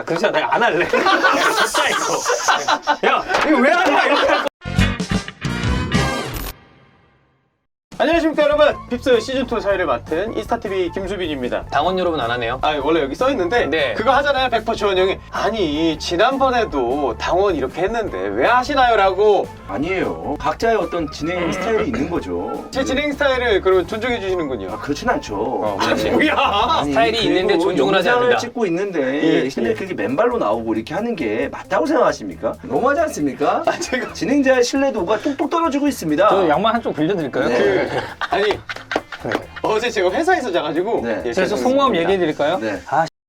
그렇잖아. 내가 안 할래. 진짜 이거. 야, 이거 왜 하냐 이렇게 할 거. 안녕하십니까 여러분, 빕스 시즌2 사회를 맡은 인스타TV 김수빈입니다. 당원 여러분 안 하네요. 아 원래 여기 써있는데 네. 그거 하잖아요. 100% 지원 형이 아니 지난번에도 당원 이렇게 했는데 왜 하시나요? 라고. 아니에요. 각자의 어떤 진행 스타일이 있는 거죠. 제 진행 스타일을 그러면 존중해 주시는군요. 그렇진 않죠. 그렇지. 뭐야. 아니, 스타일이 그리고 있는데 존중을 하지 않는다. 영상을 찍고 있는데 예, 실내 그게 맨발로 나오고 이렇게 하는 게 맞다고 생각하십니까? 너무하지 않습니까? 제가 진행자의 신뢰도가 뚝뚝 떨어지고 있습니다. 저 양말 한쪽 빌려드릴까요? 네. 아니 어제 제가 회사에서 자가지고 네. 예, 그래서 속마음 죄송합니다. 얘기해드릴까요? 네.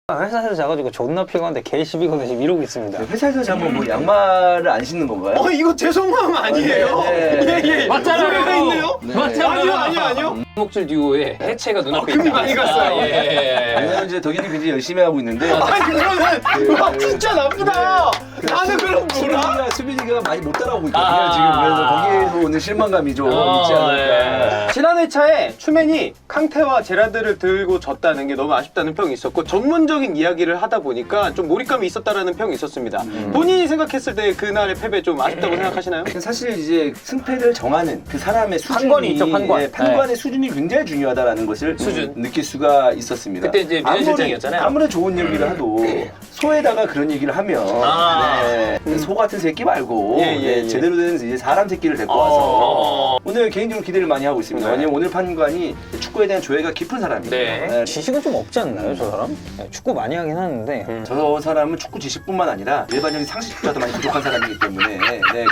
회사에서 자가지고 존나 피곤한데 개시비거든 지금 이러고 있습니다. 회사에서 자면 뭐 양말을 안 신는 건가요? 이거 제 속마음 아니에요? 네. 예. 맞잖아요. 소리가 있네요? 네. 맞잖아요. 아니요. 목줄 듀오의 해체가 눈앞에 금이 있다. 많이 갔어요. 왜냐면 이제 덕일이 굉장히 열심히 하고 있는데 아니 그러면 와 진짜 나쁘다. 나는 그럼 뭐라? 수빈이가 많이 못 따라오고 있거든요 아. 지금. 그래서 거기에서 오는 실망감이 좀 있지 않을까. 지난 회차에 추맨이 캉테와 제라드를 들고 졌다는 게 너무 아쉽다는 평이 있었고 전문적인 이야기를 하다 보니까 좀 몰입감이 있었다라는 평이 있었습니다. 본인이 생각했을 때 그날의 패배 좀 아쉽다고 생각하시나요? 사실 이제 승패를 정하는 그 사람의 수준이 판관이 있죠, 판관. 예, 판관의 수준이 굉장히 중요하다다라는 것을 수준. 느낄 수가 있었습니다. 그때 이제 민현 실장이었잖아요. 아무리 좋은 얘기를 하도 소에다가 그런 얘기를 하면 소 같은 새끼 말고 예. 제대로 된 이제 사람 새끼를 데리고 와서 오늘 개인적으로 기대를 많이 하고 있습니다. 왜냐면 오늘 판관이 축구에 대한 조예가 깊은 사람이에요. 네. 지식은 좀 없지 않나요, 저 사람? 네, 축구 많이 하긴 하는데. 저 사람은 축구 지식뿐만 아니라 일반적인 상식조차도 많이 부족한 사람이기 때문에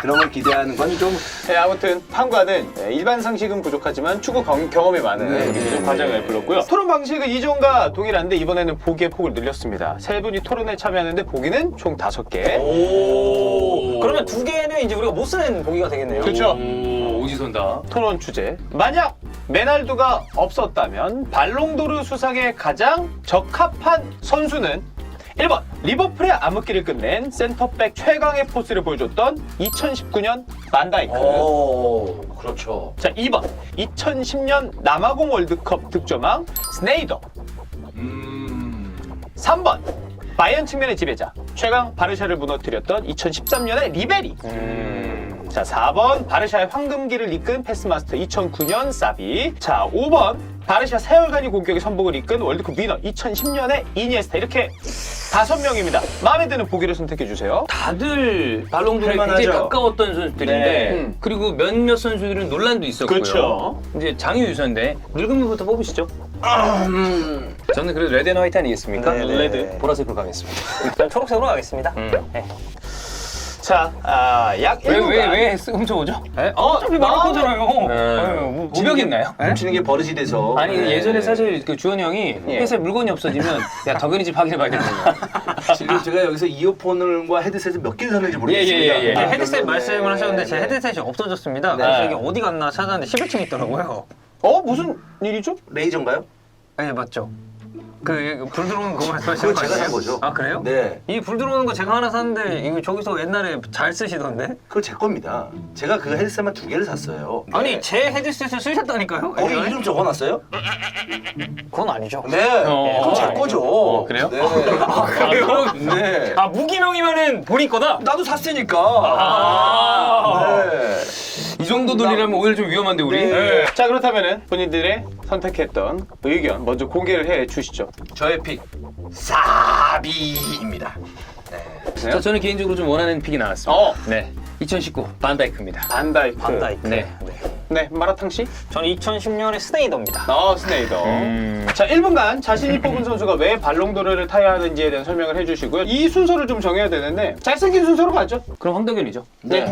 그런 걸 기대하는 건 좀 네, 아무튼 판관은 일반 상식은 부족하지만 축구 경험이 많은 우리 과장을 불렀고요. 토론 방식은 이전과 동일한데 이번에는 보기의 폭을 늘렸습니다. 세 분이 토론에 참여하는데 보기는 총 5개. 오. 그러면 2개는 이제 우리가 못 쓰는 보기가 되겠네요. 그렇죠. 오, 오지선다. 토론 주제. 만약 메날두가 없었다면 발롱도르 수상에 가장 적합한 선수는 1번 리버풀의 암흑기를 끝낸 센터백 최강의 포스를 보여줬던 2019년 반다이크. 그렇죠. 자, 2번 2010년 남아공 월드컵 득점왕 스네이더. 3번 바이언 측면의 지배자 최강 바르샤를 무너뜨렸던 2013년의 리베리. 자, 4번 바르샤의 황금기를 이끈 패스마스터 2009년 사비. 자, 5번 바르샤 세월간이 공격의 선봉을 이끈 월드컵 위너 2010년의 이니에스타. 이렇게 5명입니다. 마음에 드는 보기를 선택해 주세요. 다들 발롱도르에 굉장히 할만하죠. 가까웠던 선수들인데 네. 그리고 몇몇 선수들은 논란도 있었고요. 그렇죠. 이제 장유유서인데 늙은 분부터 뽑으시죠. 저는 그래도 레드 앤 화이트 아니겠습니까? 네, 레드. 보라색으로 가겠습니다. 일단 초록색으로 가겠습니다. 자, 약 1분간 왜 훔쳐오죠? 어차피 말할 거잖아요. 뭐 무벽 있나요? 훔치는 게 버릇이 돼서. 아니 예전에 사실 그 주원 형이 예. 회사에 물건이 없어지면 야 덕현이 집 확인해 봐야겠네. 지금 제가 여기서 이어폰과 헤드셋을 몇 개를 샀는지 모르겠습니다. 예. 네, 헤드셋 그런데- 말씀을 하셨는데 제 헤드셋이 없어졌습니다. 네. 그래서 이게 어디 갔나 찾았는데 11층에 있더라고요. 무슨 일이죠? 레이저인가요? 네, 맞죠. 그 불 들어오는 거 말씀하시는 그건 거 제가 아니에요? 산 거죠. 아, 그래요? 네. 이 불 들어오는 거 제가 하나 샀는데 이거 저기서 옛날에 잘 쓰시던데? 그거 제 겁니다. 제가 그 헤드셋만 2개를 샀어요. 네. 아니, 제 헤드셋을 쓰셨다니까요? 거기 예전에? 이름 적어놨어요? 그건 아니죠. 네. 그건 제 거죠. 그래요? 네. 그래요? 네. 아 무기명이면은 본인 거다? 나도 샀으니까. 네. 이 정도 돈이라면 오히려 좀 위험한데 우리? 네. 자, 그렇다면은 본인들의 선택했던 의견 먼저 공개를 해 주시죠. 저의 픽 사비입니다. 자, 저는 개인적으로 좀 원하는 픽이 나왔습니다. 네. 2019 반다이크입니다. 반다이크. 반다이크. 네. 네, 마라탕 씨. 저는 2010년에 스네이더입니다. 스네이더. 자, 1분간 자신이 뽑은 선수가 왜 발롱도르를 타야 하는지에 대한 설명을 해주시고요. 이 순서를 좀 정해야 되는데 잘생긴 순서로 가죠. 그럼 황덕현이죠. 네.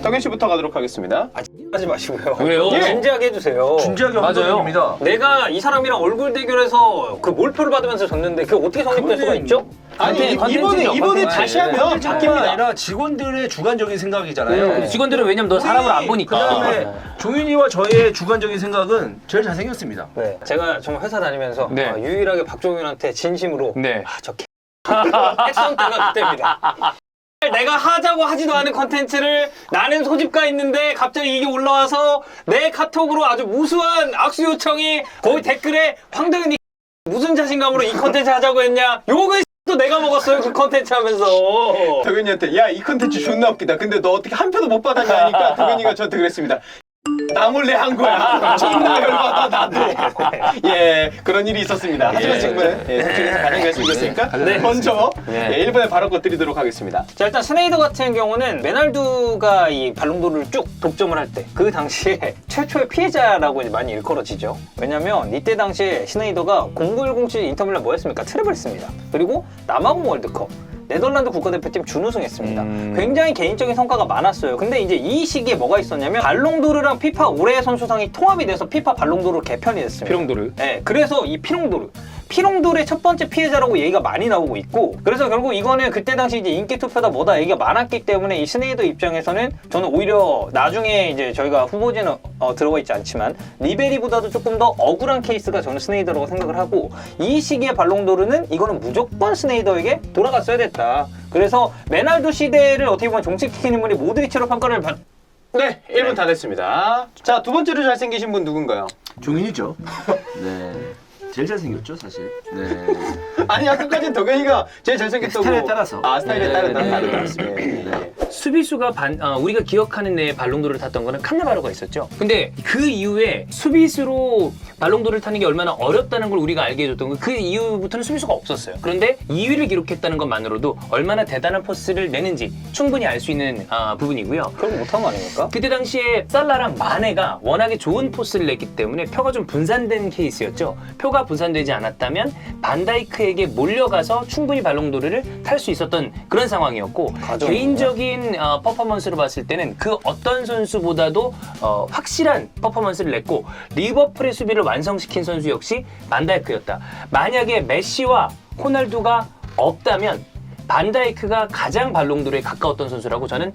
덕현 씨부터 가도록 하겠습니다. 하지 마시고요. 왜요? 예. 진지하게 해주세요. 진지하게 맞아요. 황덕현입니다. 내가 이 사람이랑 얼굴 대결해서 그 몰표를 받으면서 졌는데 그게 어떻게 성립될 수가 있죠? 아니, 컨텐츠죠, 이번에 컨텐츠. 다시 하면 뿐만 바뀝니다. 아니라 직원들의 주관적인 생각이잖아요. 근데 직원들은 왜냐면 너 사람을 안 보니까. 그다음에 종윤이와 저의 주관적인 생각은 제일 잘생겼습니다. 네. 제가 정말 회사 다니면서 네. 유일하게 박종윤한테 진심으로 네. 저 했던 때가 그때입니다. 내가 하자고 하지도 않은 컨텐츠를 나는 소집가 있는데 갑자기 이게 올라와서 내 카톡으로 아주 무수한 악수 요청이 거의 댓글에 황덕현이 무슨 자신감으로 이 컨텐츠 하자고 했냐 욕을 또 내가 먹었어요 그 컨텐츠 하면서. 도균이한테 야 이 컨텐츠 존나 웃기다. 근데 너 어떻게 한 표도 못 받았냐 하니까 도균이가 저한테 그랬습니다. 나 몰래 한 거야. 존나 열받아 나도. 예 그런 일이 있었습니다. 하지만 지금은 솔직해서 반영될 수 있으니까 먼저 1번에 바로 드리도록 하겠습니다. 자 일단 스네이더 같은 경우는 메날두가 이 발롱도르를 쭉 독점을 할 때 그 당시에 최초의 피해자라고 이제 많이 일컬어지죠. 왜냐면 이때 당시에 스네이더가 0917 인터밀란 뭐였습니까? 트래블 했습니다. 그리고 남아공 월드컵 네덜란드 국가대표팀 준우승했습니다. 굉장히 개인적인 성과가 많았어요. 근데 이제 이 시기에 뭐가 있었냐면 발롱도르랑 피파 올해의 선수상이 통합이 돼서 피파 발롱도르 개편이 됐습니다. 피롱도르. 네, 그래서 이 피롱도르의 첫 번째 피해자라고 얘기가 많이 나오고 있고, 그래서 결국 이거는 그때 당시 이제 인기 투표다 뭐다 얘기가 많았기 때문에 이 스네이더 입장에서는 저는 오히려 나중에 이제 저희가 후보지는 들어가 있지 않지만 리베리보다도 조금 더 억울한 케이스가 저는 스네이더라고 생각을 하고, 이 시기에 발롱도르는 이거는 무조건 스네이더에게 돌아갔어야 됐다. 그래서 메날두 시대를 어떻게 보면 종식시킨 인물이 모드리치로 평가를 받. 네 1분 다 됐습니다. 자 두 번째로 잘생기신 분 누군가요? 종인이죠. 네. 제일 잘생겼죠, 사실. 네. 아니 아까까지는 도균이가 제일 잘생겼다고. 스타일에 따라서. 아 스타일에 따라 네. 다르다. 네. 수비수가 우리가 기억하는 내 발롱도르를 탔던 거는 칸나바로가 있었죠. 근데 그 이후에 수비수로 발롱도르를 타는 게 얼마나 어렵다는 걸 우리가 알게 해줬던 건 그 이후부터는 수비수가 없었어요. 그런데 2위를 기록했다는 것만으로도 얼마나 대단한 포스를 내는지 충분히 알 수 있는 부분이고요. 그럼 못한 거 아닙니까? 그때 당시에 살라랑 마네가 워낙에 좋은 포스를 냈기 때문에 표가 좀 분산된 케이스였죠. 표가 분산되지 않았다면 반다이크에게 몰려가서 충분히 발롱도르를 탈 수 있었던 그런 상황이었고, 개인적인 퍼포먼스로 봤을 때는 그 어떤 선수보다도 확실한 퍼포먼스를 냈고, 리버풀의 수비를 완성시킨 선수 역시 반다이크였다. 만약에 메시와 호날두가 없다면 반다이크가 가장 발롱도르에 가까웠던 선수라고 저는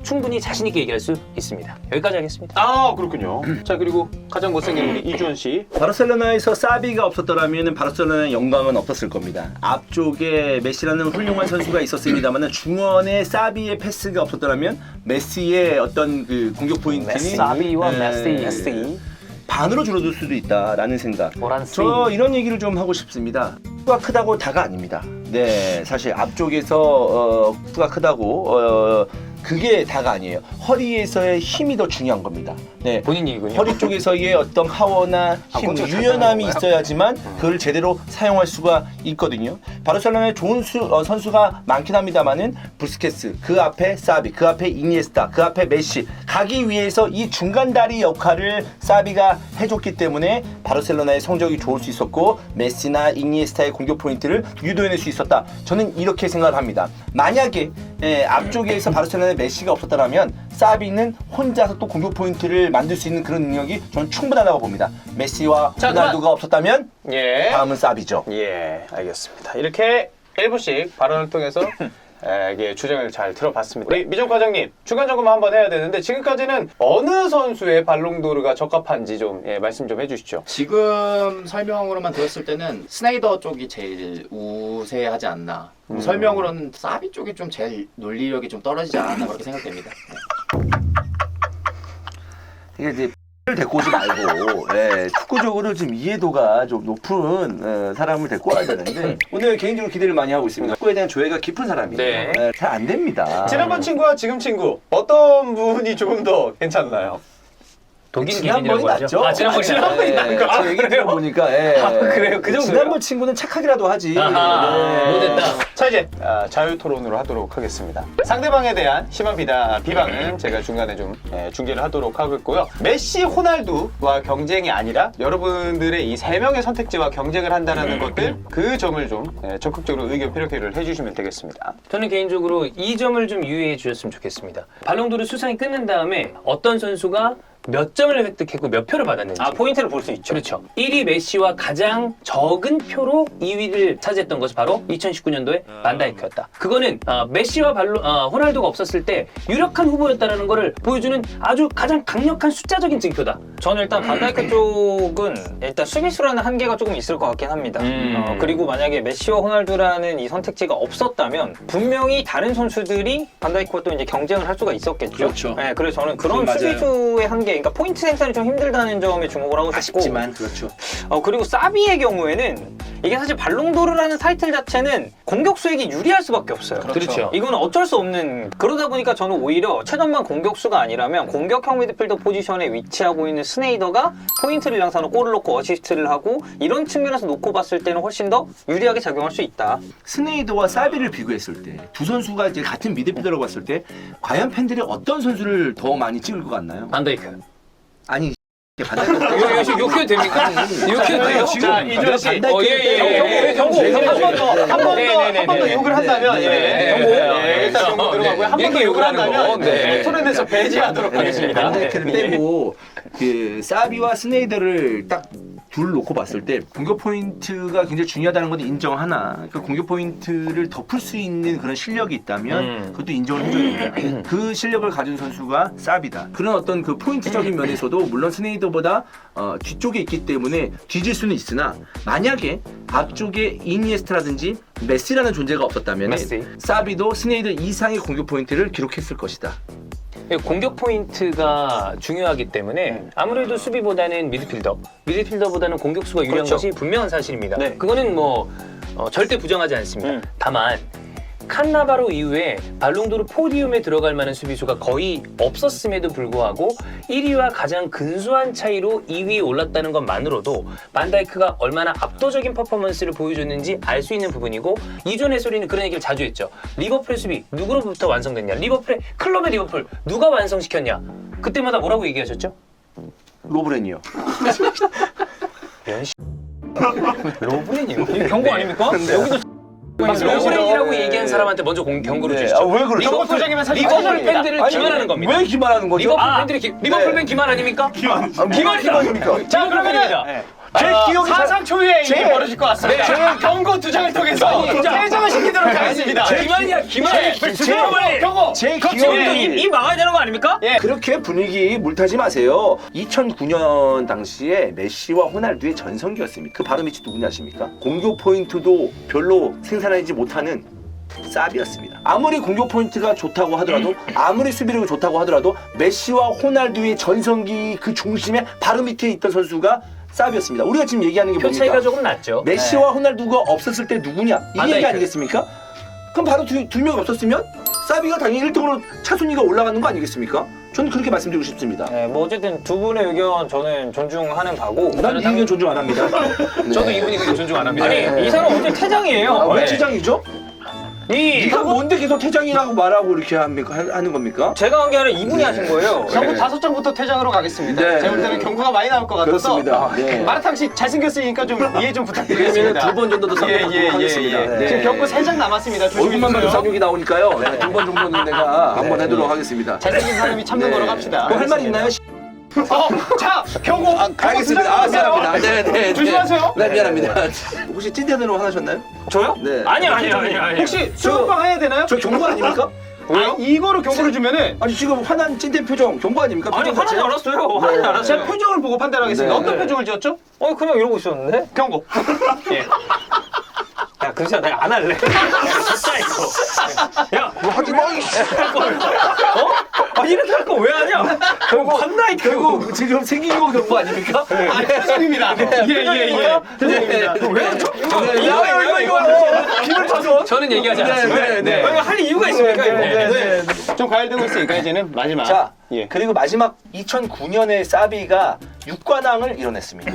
충분히 자신 있게 얘기할 수 있습니다. 여기까지 하겠습니다. 아 그렇군요. 자 그리고 가장 못생긴 우리 이주원 씨. 바르셀로나에서 사비가 없었더라면 바르셀로나의 영광은 없었을 겁니다. 앞쪽에 메시라는 훌륭한 선수가 있었습니다만 중원에 사비의 패스가 없었더라면 메시의 어떤 그 공격 포인트는 사비와 메시. 반으로 줄어들 수도 있다라는 생각. 모란스. 저 이런 얘기를 좀 하고 싶습니다. 수가 크다고 다가 아닙니다. 네, 사실 앞쪽에서 수가 크다고 그게 다가 아니에요. 허리에서의 힘이 더 중요한 겁니다. 네, 본인 얘기군요. 허리 쪽에서의 어떤 파워나 힘, 유연함이 있어야지만 그걸 제대로 사용할 수가 있거든요. 바르셀로나에 좋은 선수가 많긴 합니다만은 부스케스, 그 앞에 사비, 그 앞에 이니에스타, 그 앞에 메시 가기 위해서 이 중간 다리 역할을 사비가 해줬기 때문에 바르셀로나의 성적이 좋을 수 있었고 메시나 이니에스타의 공격 포인트를 유도해낼 수 있었다. 저는 이렇게 생각을 합니다. 만약에 앞쪽에서 바르셀로나에 메시가 없었다면 사비는 혼자서 또 공격 포인트를 만들 수 있는 그런 능력이 저는 충분하다고 봅니다. 메시와 호날두가 없었다면 예. 다음은 사비죠. 예, 알겠습니다. 이렇게 1분씩 발언을 통해서 이게 주장을 잘 들어봤습니다. 우리 미정 과장님 중간 점검 한번 해야 되는데 지금까지는 어느 선수의 발롱도르가 적합한지 좀 말씀 좀 해주시죠. 지금 설명으로만 들었을 때는 스네이더 쪽이 제일 우세하지 않나. 설명으로는 사비 쪽이 좀 제일 논리력이 좀 떨어지지 않았나 그렇게 생각됩니다. 이게 이제 를 데리고 오지 말고 축구적으로 좀 이해도가 좀 높은 사람을 데리고 와야 되는데 오늘 개인적으로 기대를 많이 하고 있습니다. 축구에 대한 조예가 깊은 사람이에요. 네. 잘 안 됩니다. 지난번 친구와 지금 친구 어떤 분이 조금 더 괜찮나요? 독일 지난번이 기준이라고 하죠. 낫죠? 지난번이 나은 거. 제 얘기 들어보니까 그래요? 그 정도예요? 지난번 친구는 착하기라도 하지. 아하, 못했다. 자 이제 자유 토론으로 하도록 하겠습니다. 상대방에 대한 심한 비방은 제가 중간에 좀 중계를 하도록 하겠고요. 메시, 호날두와 경쟁이 아니라 여러분들의 이 세 명의 선택지와 경쟁을 한다는 것들 그 점을 좀 적극적으로 의견 피력회를 해주시면 되겠습니다. 저는 개인적으로 이 점을 좀 유의해 주셨으면 좋겠습니다. 발롱도르 수상이 끝난 다음에 어떤 선수가 몇 점을 획득했고 몇 표를 받았는지 포인트를 볼 수 있죠. 그렇죠. 1위 메시와 가장 적은 표로 2위를 차지했던 것이 바로 2019년도에 반다이크였다. 그거는 메시와 호날두가 없었을 때 유력한 후보였다는 것을 보여주는 아주 가장 강력한 숫자적인 증표다. 저는 일단 반다이크 쪽은 일단 수비수라는 한계가 조금 있을 것 같긴 합니다. 그리고 만약에 메시와 호날두라는 이 선택지가 없었다면 분명히 다른 선수들이 반다이크와 또 이제 경쟁을 할 수가 있었겠죠. 그렇죠. 네, 그래서 저는 그런 맞아요. 수비수의 한계, 그러니까 포인트 생산이 좀 힘들다는 점에 주목을 하고 싶고. 아쉽지만 그렇죠. 그리고 사비의 경우에는 이게 사실 발롱도르라는 타이틀 자체는 공격수에게 유리할 수밖에 없어요. 그렇죠. 이건 어쩔 수 없는 그러다 보니까 저는 오히려 최전방 공격수가 아니라면 공격형 미드필더 포지션에 위치하고 있는 스네이더가 포인트를 양산으로 골을 넣고 어시스트를 하고 이런 측면에서 놓고 봤을 때는 훨씬 더 유리하게 작용할 수 있다. 스네이더와 사비를 비교했을 때 두 선수가 이제 같은 미드필더라고 봤을 때 과연 팬들이 어떤 선수를 더 많이 찍을 것 같나요? 반다이크. 아니 욕해도 됩니까? 욕해도 돼요? 자, 이준호 씨. 예. 경고 한 번 네네네네. 더 욕을 한다면 일단 경고 들어가고요. 한 번 더 이렇게 욕을 욕을 하는 거. 한다면 네. 토론에서 배제하도록 하겠습니다. 반다이크를 빼고 그 사비와 스네이더를 딱 둘 놓고 봤을 때 공격 포인트가 굉장히 중요하다는 건 인정하나 그러니까 공격 포인트를 덮을 수 있는 그런 실력이 있다면 그것도 인정을 해줘야 됩니다. 그 실력을 가진 선수가 사비다. 그런 어떤 그 포인트적인 면에서도 물론 스네이더보다 뒤쪽에 있기 때문에 뒤질 수는 있으나 만약에 앞쪽에 이니에스타라든지 메시라는 존재가 없었다면 메시. 사비도 스네이더 이상의 공격 포인트를 기록했을 것이다. 공격 포인트가 중요하기 때문에 아무래도 수비보다는 미드필더보다는 공격수가 유리한 그렇죠. 것이 분명한 사실입니다. 네. 그거는 뭐 절대 부정하지 않습니다. 다만 칸나바로 이후에 발롱도르 포디움에 들어갈 만한 수비수가 거의 없었음에도 불구하고 1위와 가장 근소한 차이로 2위에 올랐다는 것만으로도 반다이크가 얼마나 압도적인 퍼포먼스를 보여줬는지 알 수 있는 부분이고 이존 해설위는 그런 얘기를 자주 했죠. 리버풀의 수비 누구로부터 완성됐냐? 클럽의 리버풀 누가 완성시켰냐? 그때마다 뭐라고 얘기하셨죠? 로브렌이요. 로브렌이요? 이게 경고 아닙니까? 여기도 로브렌이라고 얘기한 사람한테 먼저 경고를 주시죠. 왜 그러죠? 리버풀 투쟁이면 사실 리버풀 사실입니다. 팬들을 기만하는 겁니다. 왜 기만하는 거죠? 리버풀 팬들이 리버풀 팬 기만 아닙니까? 기만입니까? 자, 그러면은 제 기억이 사상 초유의 일이 제- 벌어질 것 같습니다. 경고 두 장을 통해서 퇴장을 시키도록 하겠습니다. 기만이야 기만. 경고. 제 이 막아야 되는 거 아닙니까? 그렇게 분위기 물타지 마세요. 2009년 당시에 메시와 호날두의 전성기였습니다. 그 바로 밑이 누구냐 아십니까? 공격 포인트도 별로 생산하지 못하는 사비였습니다. 아무리 공격 포인트가 좋다고 하더라도 아무리 수비력이 좋다고 하더라도 메시와 호날두의 전성기 그 중심에 바로 밑에 있던 선수가 사비였습니다. 우리가 지금 얘기하는 게 표 뭡니까? 차이가 조금 났죠. 메시와 호날두가 없었을 때 누구냐? 이 얘기 반다이크. 아니겠습니까? 그럼 바로 두 명이 없었으면 사비가 당연히 1등으로 차순위가 올라가는 거 아니겠습니까? 저는 그렇게 말씀드리고 싶습니다. 네, 뭐 어쨌든 두 분의 의견 저는 존중하는 바고 난 이 의견 존중 안 합니다. 저도 이분이 그냥 존중 안 합니다. 아니 이 사람 어제 퇴장이에요. 왜 네. 퇴장이죠? 네가 뭔데 계속 퇴장이라고 말하고 이렇게 하는 겁니까? 제가 한 게 아니라 이분이 하신 거예요. 경고 5장부터 퇴장으로 가겠습니다. 네. 제가 볼 때는 경고가 많이 나올 것 같아서 그렇습니다. 네. 마라탕 씨 잘생겼으니까 좀 이해 좀 그러면 부탁드리겠습니다. 2번 정도 더 상륙하도록 하겠습니다. 네. 지금 경고 3장 남았습니다. 얼굴만 봐도 조심해주세요. 상륙이 나오니까요. 2번 정도는 내가 한번 하도록 하겠습니다. 잘생긴 사람이 참는 거로 갑시다. 뭐 할 말 있나요? 자, 경고. 알겠습니다. 미안합니다. 네. 조심하세요. 네, 미안합니다. 혹시 찐텐으로 화나셨나요? 저요? 네. 아니요. 혹시 수업방 해야 되나요? 저 경고 아닙니까? 왜요? 이거로 경고를 주면은 아니 지금 화난 찐텐 표정 경고 아닙니까? 아니 표정 화나지 자체가? 않았어요. 화나지 않았어요. 제가 표정을 보고 판단하겠습니다. 네. 어떤 표정을 지었죠? 그냥 이러고 있었는데. 경고. 예. 야, 그렇지 내가 안 할래. 진짜 이거. 야, 뭐 하지 마. 이렇게 할 거 왜 하냐? 반다이크. 결국 지금 생긴 거 경고 아닙니까? 아, 표정입니다. 예. 네. 왜 하죠? 이거 기분 타서 저는 얘기하지 않았습니다. 네. 이거 할 이유가 있습니까? 이거? 좀 과열되고 있으니까 이제는 마지막. 자, 예. 그리고 마지막 2009년에 사비가 6관왕을 이뤄냈습니다.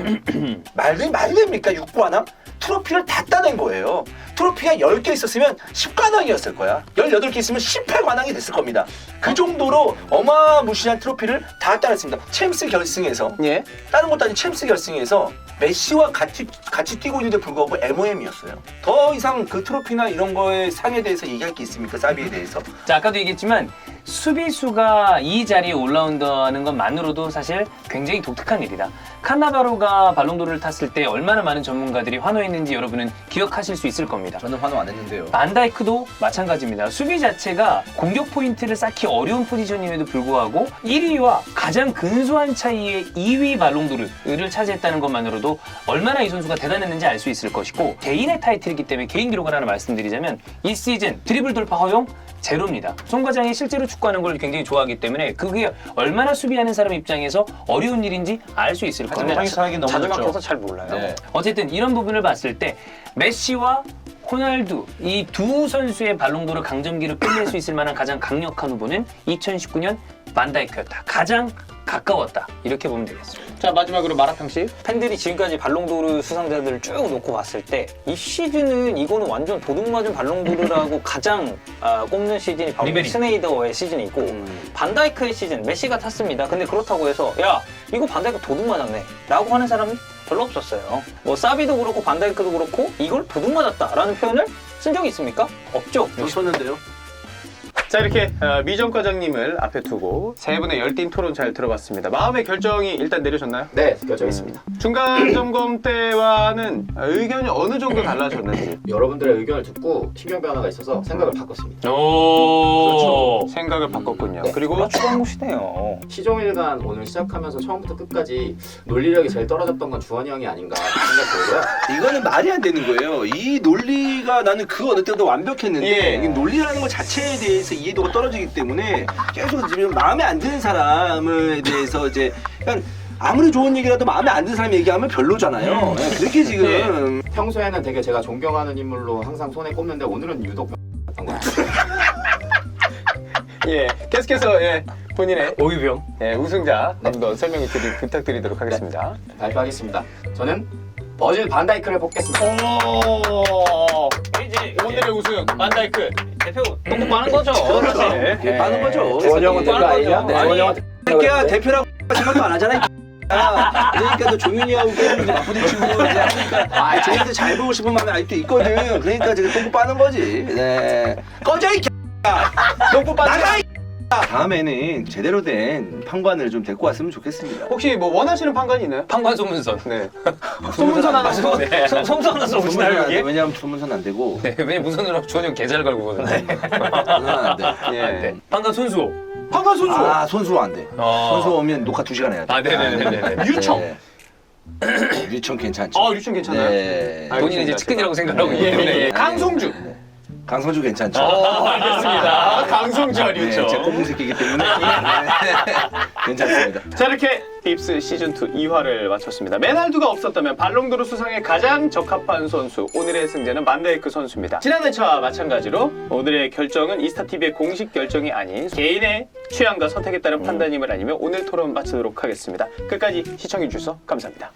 말이 됩니까? 6관왕? 트로피를 다 따낸 거예요. 트로피가 10개 있었으면 10관왕이었을 거야. 18개 있으면 18관왕이 됐을 겁니다. 그 정도로 어마무시한 트로피를 다 따냈습니다. 챔스 결승에서 예. 다른 것도 아닌 챔스 결승에서 메시와 같이 뛰고 있는데 불구하고 MOM이었어요. 더 이상 그 트로피나 이런 거의 상에 대해서 얘기할 게 있습니까? 사비에 대해서. 자, 아까도 얘기했지만 수비수가 이 자리에 올라온다는 것만으로도 사실 굉장히 독특한 일이다. 칸나바로가 발롱도르를 탔을 때 얼마나 많은 전문가들이 환호했는지 여러분은 기억하실 수 있을 겁니다. 저는 환호 안 했는데요. 반다이크도 마찬가지입니다. 수비 자체가 공격 포인트를 쌓기 어려운 포지션임에도 불구하고 1위와 가장 근소한 차이의 2위 발롱도르를 차지했다는 것만으로도 얼마나 이 선수가 대단했는지 알 수 있을 것이고 개인의 타이틀이기 때문에 개인 기록을 하나 말씀드리자면 이 시즌 드리블 돌파 허용 제로입니다. 송 과장이 실제로 축구하는 걸 굉장히 좋아하기 때문에 그게 얼마나 수비하는 사람 입장에서 어려운 일인지 알 수 있을 상식하긴 너무 자주 늦죠. 막혀서 잘 몰라요. 네. 어쨌든 이런 부분을 봤을 때 메시와 호날두 이 두 선수의 발롱도르 강점기를 끝낼 수 있을 만한 가장 강력한 후보는 2019년 반다이크였다. 가장 가까웠다. 이렇게 보면 되겠습니다. 자 마지막으로 마라탕 씨. 팬들이 지금까지 발롱도르 수상자들을 쭉 놓고 봤을 때 이 시즌은 이거는 완전 도둑맞은 발롱도르라고 가장 꼽는 시즌이 바로 리베리. 스네이더의 시즌이고 반다이크의 시즌 메시가 탔습니다. 근데 그렇다고 해서 야 이거 반다이크 도둑맞았네 라고 하는 사람이 별로 없었어요. 뭐 사비도 그렇고 반다이크도 그렇고 이걸 도둑맞았다라는 표현을 쓴 적이 있습니까? 없죠. 저 썼는데요. 자 이렇게 미정 과장님을 앞에 두고 세 분의 열띤 토론 잘 들어봤습니다. 마음의 결정이 일단 내려졌나요? 네, 결정했습니다. 중간 점검 때와는 의견이 어느 정도 달라졌는지. 여러분들의 의견을 듣고 신경 변화가 있어서 생각을 바꿨습니다. 오. 생각을 바꿨군요. 네. 그리고 추가무시네요. 시종일관 오늘 시작하면서 처음부터 끝까지 논리력이 제일 떨어졌던 건 주원이 형이 아닌가 생각 들고요. 이거는 말이 안 되는 거예요. 이 논리가 나는 그 어느 때도 완벽했는데 예. 이 논리라는 것 자체에 대해서 이해도가 떨어지기 때문에 계속 지금 마음에 안 드는 사람에 대해서 이제 약간 아무리 좋은 얘기라도 마음에 안 드는 사람 얘기하면 별로잖아요. 예, 그렇게 지금 평소에는 되게 제가 존경하는 인물로 항상 손에 꼽는데 오늘은 유독 던 것 같아요. 예 계속해서 예 본인의 오유병. 예, 우승자 한번 설명을 부탁드리도록 하겠습니다. 발표하겠습니다. 저는 버질 반다이크를 뽑겠습니다. 오 이제 오늘의 우승 반다이크. 대표 똥꼬 빠는 거죠. 사실. 예, 빠는 거죠. 주원형은 대표 아니냐? 네. 새끼야 대표라고 생각도 안 하잖아. 그러니까 너 종윤이하고 게임 좀 맞부딪히고 이제 하니까 쟤한테 잘 보고 싶은 마음이 아직도 있거든. 그러니까 지금 똥꼬 빠는 거지. 네. 꺼져 이 똥꼬 빠지. 나가 이 다음에는 제대로 된 판관을 좀 데리고 왔으면 좋겠습니다. 혹시 뭐 원하시는 판관이 있나요? 판관 소문선. 네. 소문선 하나 써. 네. 성성하는 서 오시나요 여기? 왜냐하면 소문선 안 되고. 네, 왜냐면 무선으로 주원이 형 계좌를 걸고 거든요. 소문선 안 돼. 예. 판관 손수호. 판관 선수. 아 손수 안 돼. 어. 손수 오면 녹화 2시간 해야 돼. 아, 네네네네. 유청. 네. 유청 괜찮죠. 아 유충 괜찮아요? 네. 아, 본인은 이제 치킨이라고 생각하고 있기 예, 때문에. 예. 강성주. 네. 강성주 괜찮죠. 알겠습니다. 강성주 네, 유청. 제 꼼봉 새끼이기 때문에 괜찮습니다. 자 이렇게 딥스 시즌2 2화를 마쳤습니다. 메날두가 없었다면 발롱도르 수상에 가장 적합한 선수 오늘의 승자는 반다이크 선수입니다. 지난 회차와 마찬가지로 오늘의 결정은 이스타TV의 공식 결정이 아닌 개인의 취향과 선택에 따른 판단임을 아니며 오늘 토론 마치도록 하겠습니다. 끝까지 시청해주셔서 감사합니다.